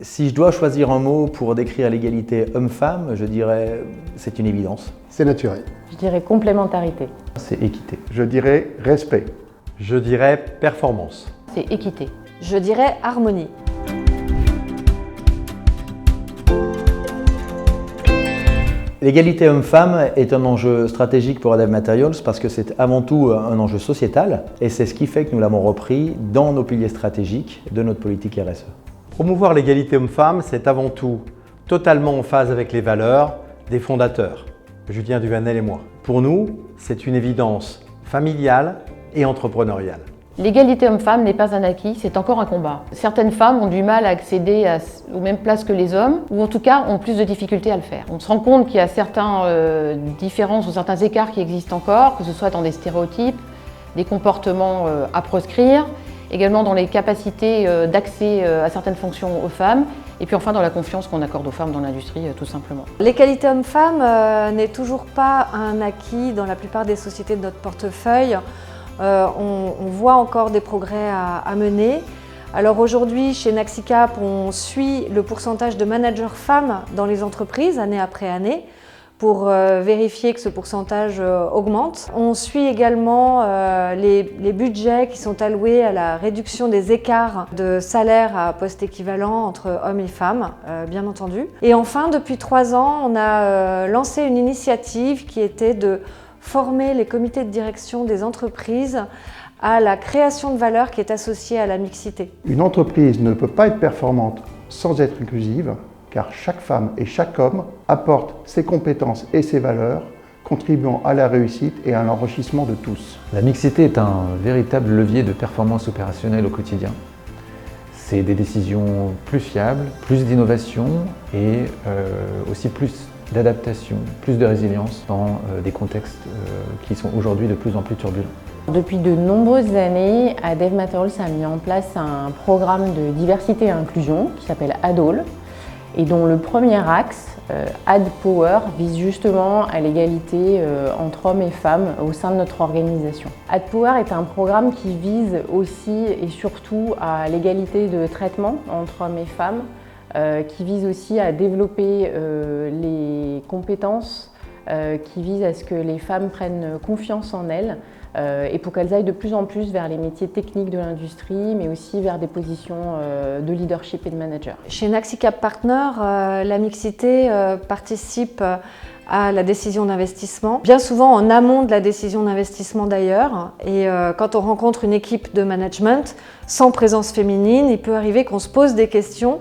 Si je dois choisir un mot pour décrire l'égalité homme-femme, je dirais c'est une évidence. C'est naturel. Je dirais complémentarité. C'est équité. Je dirais respect. Je dirais performance. C'est équité. Je dirais harmonie. L'égalité homme-femme est un enjeu stratégique pour Adev Materials parce que c'est avant tout un enjeu sociétal et c'est ce qui fait que nous l'avons repris dans nos piliers stratégiques de notre politique RSE. Promouvoir l'égalité homme-femme, c'est avant tout totalement en phase avec les valeurs des fondateurs, Julien Duvanel et moi. Pour nous, c'est une évidence familiale et entrepreneuriale. L'égalité homme-femme n'est pas un acquis, c'est encore un combat. Certaines femmes ont du mal à accéder aux mêmes places que les hommes, ou en tout cas ont plus de difficultés à le faire. On se rend compte qu'il y a certaines différences ou certains écarts qui existent encore, que ce soit dans des stéréotypes, des comportements à proscrire, également dans les capacités d'accès à certaines fonctions aux femmes, et puis enfin dans la confiance qu'on accorde aux femmes dans l'industrie, tout simplement. L'égalité homme-femme n'est toujours pas un acquis dans la plupart des sociétés de notre portefeuille. On voit encore des progrès à mener. Alors aujourd'hui, chez Naxicap, on suit le pourcentage de managers femmes dans les entreprises, année après année, pour vérifier que ce pourcentage augmente. On suit également les budgets qui sont alloués à la réduction des écarts de salaire à poste équivalent entre hommes et femmes, bien entendu. Et enfin, depuis 3 ans, on a lancé une initiative qui était de former les comités de direction des entreprises à la création de valeur qui est associée à la mixité. Une entreprise ne peut pas être performante sans être inclusive, car chaque femme et chaque homme apporte ses compétences et ses valeurs, contribuant à la réussite et à l'enrichissement de tous. La mixité est un véritable levier de performance opérationnelle au quotidien. C'est des décisions plus fiables, plus d'innovation et aussi plus d'adaptation, plus de résilience dans des contextes qui sont aujourd'hui de plus en plus turbulents. Depuis de nombreuses années, Adev Materials a mis en place un programme de diversité et inclusion qui s'appelle ADALL et dont le premier axe, Add Power, vise justement à l'égalité entre hommes et femmes au sein de notre organisation. Add Power est un programme qui vise aussi et surtout à l'égalité de traitement entre hommes et femmes, qui vise aussi à développer les compétences qui visent à ce que les femmes prennent confiance en elles et pour qu'elles aillent de plus en plus vers les métiers techniques de l'industrie, mais aussi vers des positions de leadership et de manager. Chez Naxicap Partners, la mixité participe à la décision d'investissement, bien souvent en amont de la décision d'investissement d'ailleurs. Et quand on rencontre une équipe de management sans présence féminine, il peut arriver qu'on se pose des questions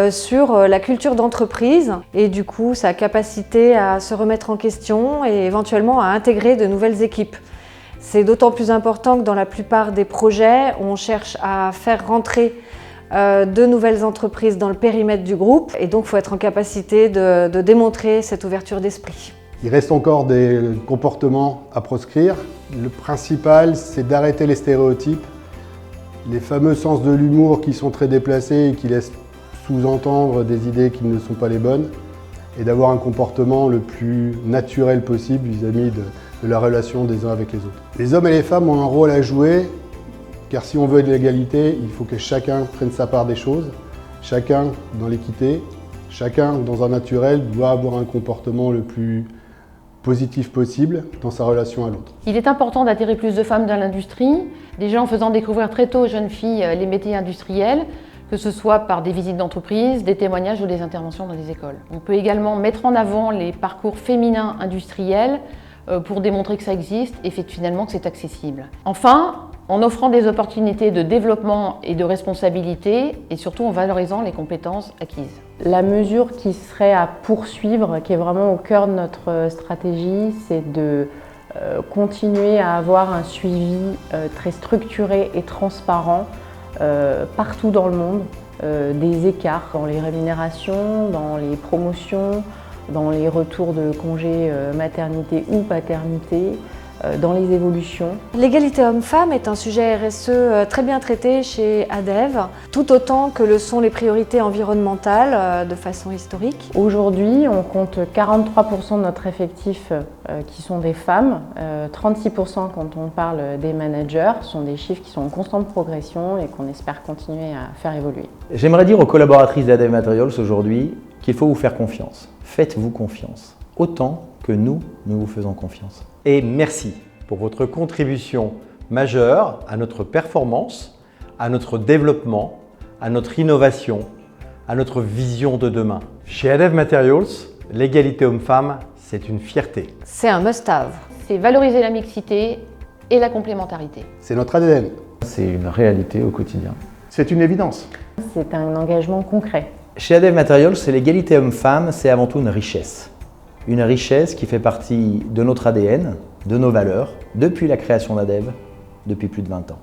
sur la culture d'entreprise et du coup sa capacité à se remettre en question et éventuellement à intégrer de nouvelles équipes. C'est d'autant plus important que dans la plupart des projets, on cherche à faire rentrer de nouvelles entreprises dans le périmètre du groupe et donc il faut être en capacité de démontrer cette ouverture d'esprit. Il reste encore des comportements à proscrire. Le principal, c'est d'arrêter les stéréotypes, les fameux sens de l'humour qui sont très déplacés et qui laissent sous-entendre des idées qui ne sont pas les bonnes et d'avoir un comportement le plus naturel possible vis-à-vis de la relation des uns avec les autres. Les hommes et les femmes ont un rôle à jouer car si on veut de l'égalité, il faut que chacun prenne sa part des choses, chacun dans l'équité, chacun dans un naturel doit avoir un comportement le plus positif possible dans sa relation à l'autre. Il est important d'attirer plus de femmes dans l'industrie, déjà en faisant découvrir très tôt aux jeunes filles les métiers industriels, que ce soit par des visites d'entreprise, des témoignages ou des interventions dans les écoles. On peut également mettre en avant les parcours féminins industriels pour démontrer que ça existe et finalement que c'est accessible. Enfin, en offrant des opportunités de développement et de responsabilité et surtout en valorisant les compétences acquises. La mesure qui serait à poursuivre, qui est vraiment au cœur de notre stratégie, c'est de continuer à avoir un suivi très structuré et transparent partout dans le monde, des écarts dans les rémunérations, dans les promotions, dans les retours de congés maternité ou paternité, dans les évolutions. L'égalité homme-femme est un sujet RSE très bien traité chez ADEV, tout autant que le sont les priorités environnementales de façon historique. Aujourd'hui, on compte 43% de notre effectif qui sont des femmes, 36% quand on parle des managers. Ce sont des chiffres qui sont en constante progression et qu'on espère continuer à faire évoluer. J'aimerais dire aux collaboratrices d'ADEV Materials aujourd'hui qu'il faut vous faire confiance. Faites-vous confiance, autant que nous vous faisons confiance. Et merci pour votre contribution majeure à notre performance, à notre développement, à notre innovation, à notre vision de demain. Chez ADEV Materials, l'égalité homme-femme, c'est une fierté. C'est un must-have. C'est valoriser la mixité et la complémentarité. C'est notre ADN. C'est une réalité au quotidien. C'est une évidence. C'est un engagement concret. Chez ADEV Materials, l'égalité homme-femme, c'est avant tout une richesse. Une richesse qui fait partie de notre ADN, de nos valeurs, depuis la création d'ADEV, depuis plus de 20 ans.